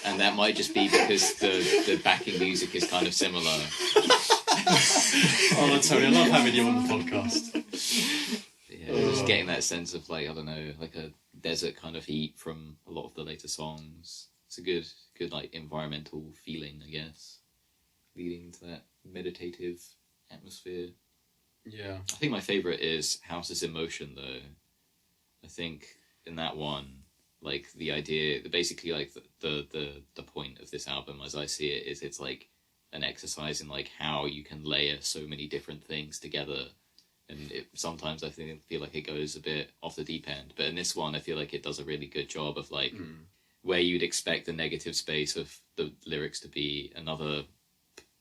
and that might just be because the backing music is kind of similar. Oh, Tony, I love having you on the podcast. Yeah, just getting that sense of like, I don't know, like a desert kind of heat from a lot of the later songs. It's a good like environmental feeling, I guess, leading to that meditative atmosphere. Yeah. I think my favourite is Houses in Motion, though. I think in that one, like the idea, basically like the point of this album, as I see it, is it's like an exercise in like how you can layer so many different things together. And sometimes I feel like it goes a bit off the deep end. But in this one, I feel like it does a really good job of like where you'd expect the negative space of the lyrics to be, another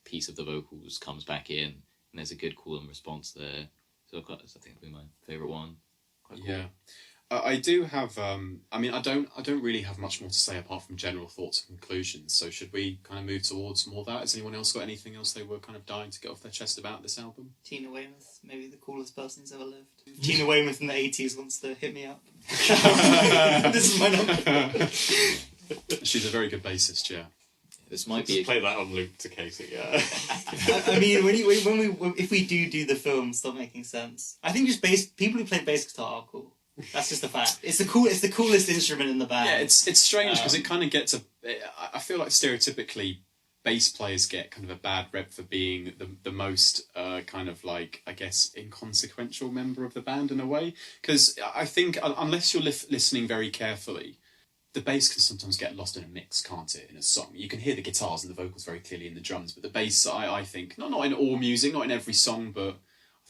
piece of the vocals comes back in, and there's a good call and response there. So I think it'll be my favourite one. Quite cool. Yeah. I do have. I mean, I don't really have much more to say apart from general thoughts and conclusions. So should we kind of move towards more of that? Has anyone else got anything else they were kind of dying to get off their chest about this album? Tina Weymouth, maybe the coolest person who's ever lived. Tina Weymouth in the 80s wants to hit me up. This is my number. She's a very good bassist, yeah. This might Just be play that on loop to Katie, yeah. I mean, if we do the film, Stop Making Sense, I think just people who play bass guitar are cool. That's just a fact. It's the coolest instrument in the band. Yeah, it's strange because it kind of gets I feel like stereotypically bass players get kind of a bad rep for being the most kind of like, I guess, inconsequential member of the band in a way. Because I think unless you're listening very carefully, the bass can sometimes get lost in a mix, can't it, in a song? You can hear the guitars and the vocals very clearly in the drums, but the bass, I think, not in all music, not in every song, but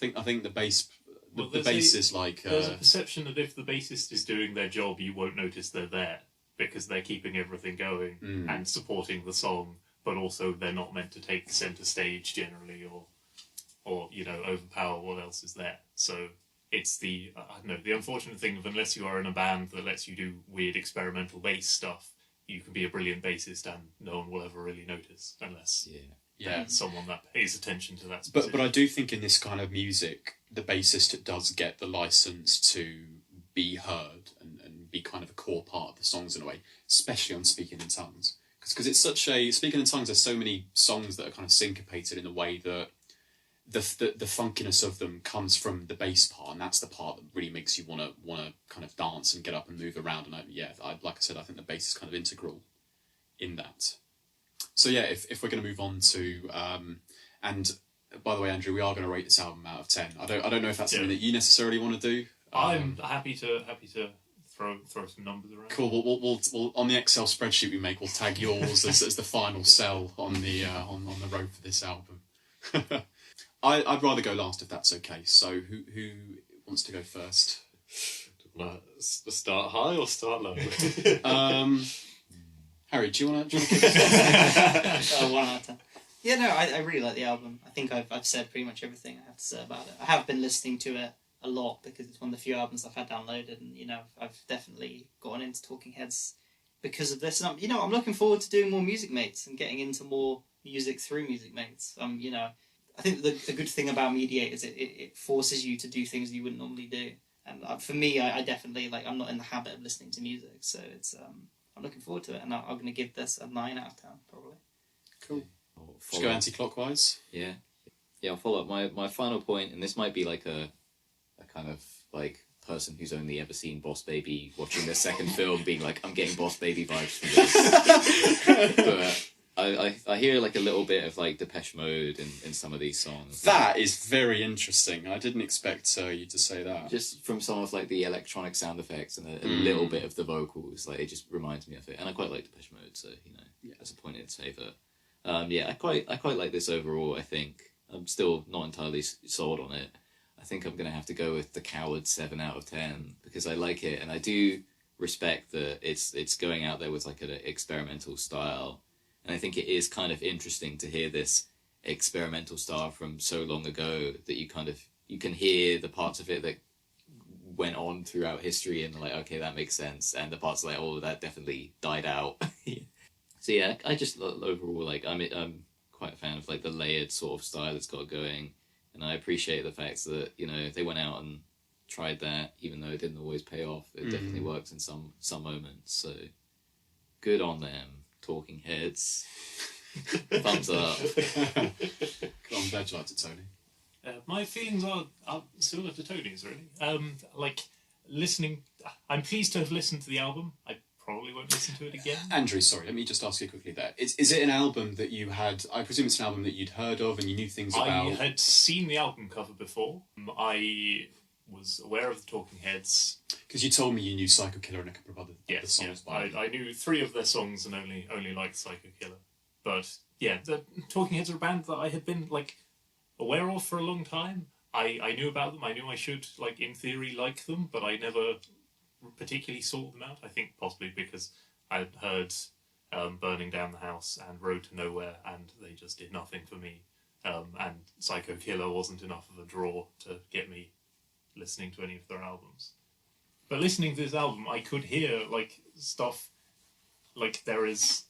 I think the bass... The bass is like... There's a perception that if the bassist is doing their job, you won't notice they're there, because they're keeping everything going and supporting the song, but also they're not meant to take centre stage generally, or overpower what else is there. So it's the unfortunate thing of, unless you are in a band that lets you do weird experimental bass stuff, you can be a brilliant bassist and no one will ever really notice, unless... Yeah, someone that pays attention to that. But I do think in this kind of music, the bassist does get the license to be heard and be kind of a core part of the songs in a way, especially on Speaking in Tongues. Because it's such a... Speaking in Tongues, there's so many songs that are kind of syncopated in a way that the funkiness of them comes from the bass part, and that's the part that really makes you want to kind of dance and get up and move around. And like I said, I think the bass is kind of integral in that. So yeah, if we're going to move on to, and by the way, Andrew, we are going to rate this album out of 10. I don't know if that's something that you necessarily want to do. I'm happy to throw some numbers around. Cool. We'll on the Excel spreadsheet we make, we'll tag yours as the final cell on the on the road for this album. I'd rather go last if that's okay. So who wants to go first? Start high or start low? Harry, do you want to kick us off? 1 out of 10. Yeah, no, I really like the album. I think I've said pretty much everything I have to say about it. I have been listening to it a lot because it's one of the few albums I've had downloaded, and I've definitely gotten into Talking Heads because of this. And I'm looking forward to doing more Music Mates and getting into more music through Music Mates. I think the good thing about Mediate is it forces you to do things you wouldn't normally do. And for me, I definitely I'm not in the habit of listening to music, so it's I'm looking forward to it, and I'm going to give this a 9 out of 10 probably. Cool. Just go anti-clockwise. Yeah, I'll follow up my final point, and this might be like a kind of like person who's only ever seen Boss Baby watching their second film being like, I'm getting Boss Baby vibes from this. But I hear like a little bit of like Depeche Mode in some of these songs. That is very interesting. I didn't expect you to say that. Just from some of like the electronic sound effects and a little bit of the vocals, like it just reminds me of it. And I quite like Depeche Mode, so that's a point in its favour. I quite like this overall. I think I'm still not entirely sold on it. I think I'm gonna have to go with The Coward 7 out of 10 because I like it and I do respect that it's going out there with like an experimental style. And I think it is kind of interesting to hear this experimental style from so long ago that you can hear the parts of it that went on throughout history and like, okay, that makes sense. And the parts like, oh, that definitely died out. So yeah, I just overall, like, I'm quite a fan of like the layered sort of style it's got going. And I appreciate the fact that, they went out and tried that, even though it didn't always pay off. It definitely works in some moments. So good on them. Talking Heads. Thumbs up. I'm glad you liked it, Tony. My feelings are similar to Tony's, really. Listening... I'm pleased to have listened to the album. I probably won't listen to it again. Andrew, sorry, let me just ask you quickly there. Is it an album that you had... I presume it's an album that you'd heard of and you knew things about... I had seen the album cover before. I was aware of the Talking Heads. Because you told me you knew Psycho Killer and a couple of other songs by them. I knew 3 of their songs and only liked Psycho Killer. But yeah, the Talking Heads are a band that I had been like aware of for a long time. I knew about them. I knew I should, like, in theory, like them, but I never particularly sought them out. I think possibly because I had heard Burning Down the House and Road to Nowhere, and they just did nothing for me. And Psycho Killer wasn't enough of a draw to get me listening to any of their albums. But listening to this album, I could hear, like, stuff, like, there is,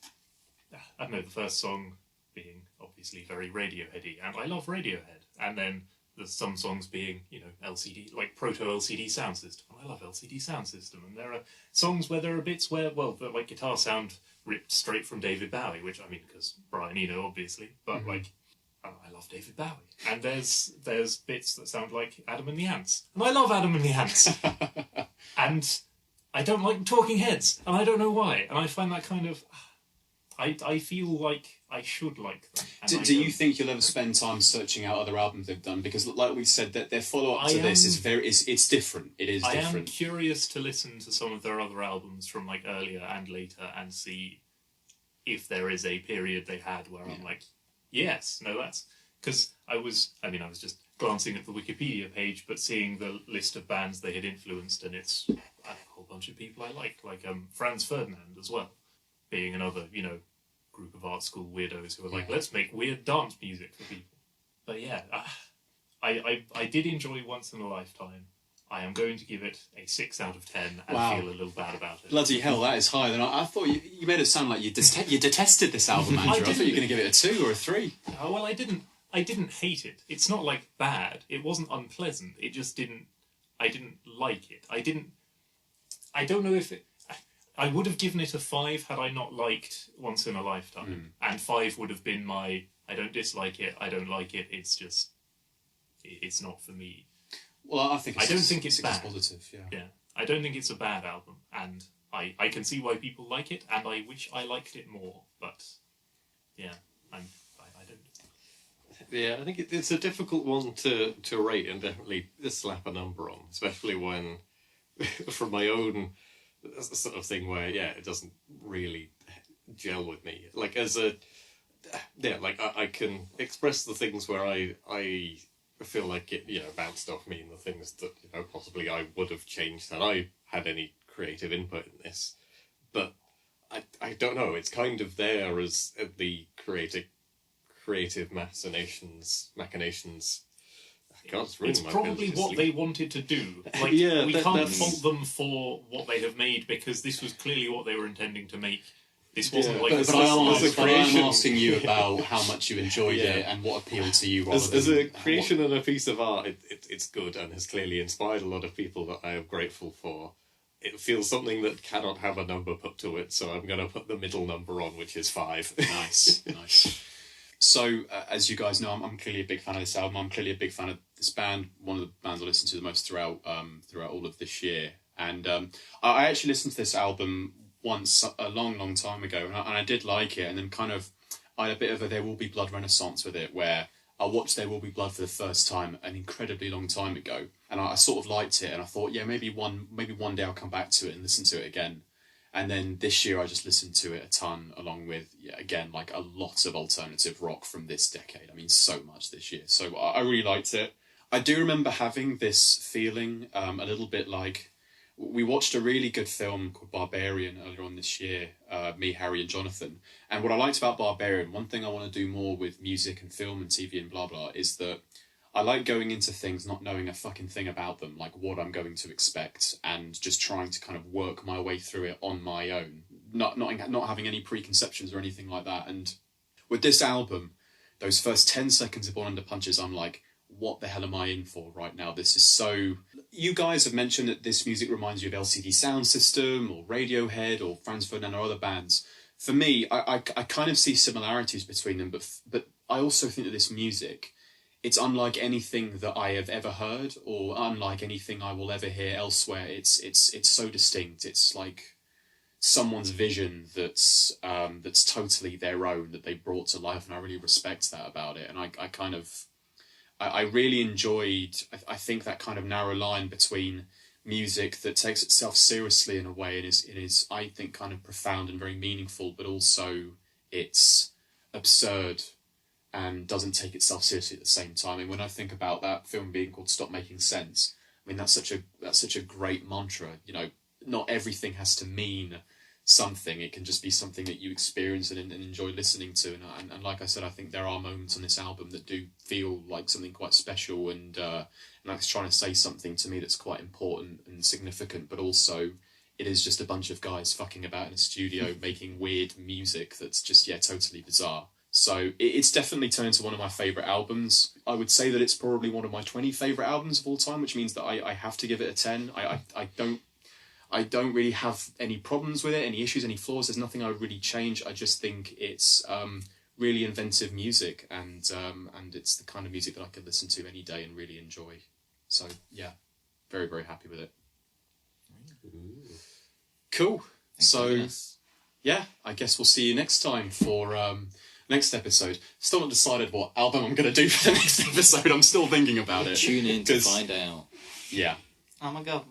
I don't know, the first song being obviously very Radioheady, and I love Radiohead, and then there's some songs being, LCD, like, proto-LCD sound system, and I love LCD sound system, and there are songs where there are bits where, the, like, guitar sound ripped straight from David Bowie, which, I mean, because Brian Eno, obviously, but, like, I love David Bowie. And there's bits that sound like Adam and the Ants. And I love Adam and the Ants. And I don't like Talking Heads. And I don't know why. And I find that kind of... I feel like I should like them. Do you think you'll ever spend time searching out other albums they've done? Because like we said, that their follow-up to this is it's different. It is different. I am curious to listen to some of their other albums from like earlier and later and see if there is a period they had where I'm like, yes, no, that's... Because I was just glancing at the Wikipedia page, but seeing the list of bands they had influenced, and it's a whole bunch of people I like Franz Ferdinand as well, being another, group of art school weirdos who are like, let's make weird dance music for people. But yeah, I did enjoy Once in a Lifetime. I am going to give it a 6 out of 10 and feel a little bad about it. Bloody hell, that is higher than I thought. You made it sound like you detested this album, Andrew. I thought you were going to give it a 2 or a 3. Oh, well, I didn't hate it. It's not like bad. It wasn't unpleasant. It just didn't... I didn't like it. I don't know if it... I would have given it a 5 had I not liked Once in a Lifetime. And 5 would have been my... I don't dislike it. I don't like it. It's just... It's not for me. Well, I don't think it's bad. Positive, yeah. I don't think it's a bad album, and I can see why people like it, and I wish I liked it more. But yeah, I don't. Yeah, I think it's a difficult one to rate and definitely slap a number on, especially when, from my own sort of thing where it doesn't really gel with me. Like I can express the things where I feel like it, bounced off me and the things that, possibly I would have changed had I had any creative input in this. But I don't know, it's kind of there as the creative machinations. It's probably what they wanted to do. Like, we can't fault them for what they have made, because this was clearly what they were intending to make. This wasn't like... But I'm asking you about how much you enjoyed it and what appealed to you. As a creation and a piece of art, it's good and has clearly inspired a lot of people that I am grateful for. It feels something that cannot have a number put to it, so I'm going to put the middle number on, which is 5. Nice. So, as you guys know, I'm clearly a big fan of this album. I'm clearly a big fan of this band. One of the bands I listened to the most throughout all of this year. And I actually listened to this album once a long time ago, and I did like it. And then kind of I had a bit of a There Will Be Blood renaissance with it, where I watched There Will Be Blood for the first time an incredibly long time ago, and I sort of liked it, and I thought, yeah, maybe one day I'll come back to it and listen to it again. And then this year I just listened to it a ton, along with, again, like a lot of alternative rock from this decade. I mean, so much this year. So I really liked it. I do remember having this feeling a little bit like, we watched a really good film called Barbarian earlier on this year, me, Harry and Jonathan. And what I liked about Barbarian, one thing I want to do more with music and film and TV and blah, blah, is that I like going into things not knowing a fucking thing about them, like what I'm going to expect, and just trying to kind of work my way through it on my own, not having any preconceptions or anything like that. And with this album, those first 10 seconds of Born Under Punches, I'm like, what the hell am I in for right now? This is so... You guys have mentioned that this music reminds you of LCD Sound System or Radiohead or Franz Ferdinand or other bands. For me, I kind of see similarities between them, but I also think that this music, it's unlike anything that I have ever heard, or unlike anything I will ever hear elsewhere. It's so distinct. It's like someone's vision that's totally their own, that they brought to life, and I really respect that about it. And I really enjoyed, I think, that kind of narrow line between music that takes itself seriously in a way and is I think, kind of profound and very meaningful, but also it's absurd and doesn't take itself seriously at the same time. And when I think about that film being called Stop Making Sense, I mean, that's such a great mantra. You know, not everything has to mean something. It can just be something that you experience and enjoy listening to. And like I said, I think there are moments on this album that do feel like something quite special, and like it's trying to say something to me that's quite important and significant, but also it is just a bunch of guys fucking about in a studio making weird music that's just, yeah, totally bizarre. So it's definitely turned into one of my favourite albums. I would say that it's probably one of my 20 favourite albums of all time, which means that I have to give it a 10. I don't really have any problems with it, any issues, any flaws. There's nothing I would really change. I just think it's really inventive music, and it's the kind of music that I could listen to any day and really enjoy. So yeah, very, very happy with it. Cool. So yeah, I guess we'll see you next time for next episode. Still not decided what album I'm going to do for the next episode. I'm still thinking about it. Tune in to find out. Yeah. Oh my god.